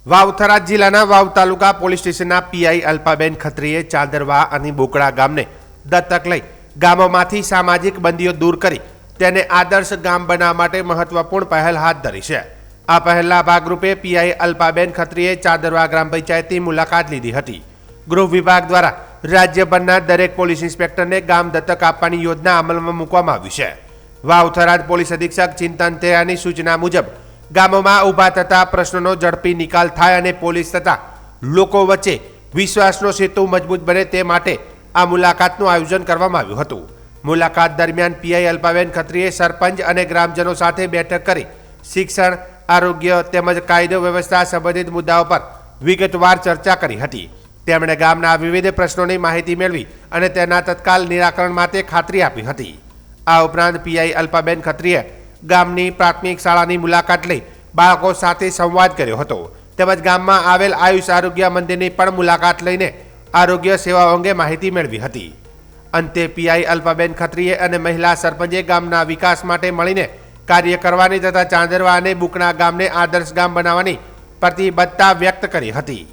વાવ જિલ્લાના વાવ તાલુકા પોલીસ સ્ટેશનના પીઆઈ અલ્પાબેન ખત્રીએ ચાદરવા અને બોકડા ગામને દત્તક લઈ ગામોમાંથી સામાજિક બંધીઓ દૂર કરી તેને આદર્શ ગામ બનાવવા માટે મહત્વપૂર્ણ પહેલ હાથ ધરી છે। આ પહેલના ભાગરૂપે પીઆઈ અલ્પાબેન ખત્રીએ ચાદરવા ગ્રામ પંચાયતની મુલાકાત લીધી હતી। ગૃહ વિભાગ દ્વારા રાજ્યભરના દરેક પોલીસ ઇન્સ્પેક્ટરને ગામ દત્તક આપવાની યોજના અમલમાં મૂકવામાં આવી છે। વાવ પોલીસ અધિક્ષક ચિંતન તેરાની સૂચના મુજબ ગામોમાં ઊભા થતા પ્રશ્નોનો ઝડપી નિકાલ થાય અને પોલીસ તથા લોકો વચ્ચે વિશ્વાસનો સેતુ મજબૂત બને તે માટે આ મુલાકાતનું આયોજન કરવામાં આવ્યું હતું। મુલાકાત દરમિયાન પીઆઈ અલ્પાબેન ખત્રીએ સરપંચ અને ગ્રામજનો સાથે બેઠક કરી શિક્ષણ, આરોગ્ય તેમજ કાયદો વ્યવસ્થા સંબંધિત મુદ્દાઓ પર વિગતવાર ચર્ચા કરી હતી। તેમણે ગામના વિવિધ પ્રશ્નોની માહિતી મેળવી અને તેના તત્કાલ નિરાકરણ માટે ખાતરી આપી હતી। આ ઉપરાંત પીઆઈ અલ્પાબેન ખત્રીએ ગામની પ્રાથમિક શાળાની મુલાકાત લઈ બાળકો સાથે સંવાદ કર્યો હતો તેમજ ગામમાં આવેલ આયુષ આરોગ્ય મંદિરની પણ મુલાકાત લઈને આરોગ્ય સેવાઓ અંગે માહિતી મેળવી હતી। અંતે પીઆઈ અલ્પાબેન ખત્રીએ અને મહિલા સરપંચે ગામના વિકાસ માટે મળીને કાર્ય કરવાની તથા ચાંદરવા અને બુકણા ગામને આદર્શ ગામ બનાવવાની પ્રતિબદ્ધતા વ્યક્ત કરી હતી।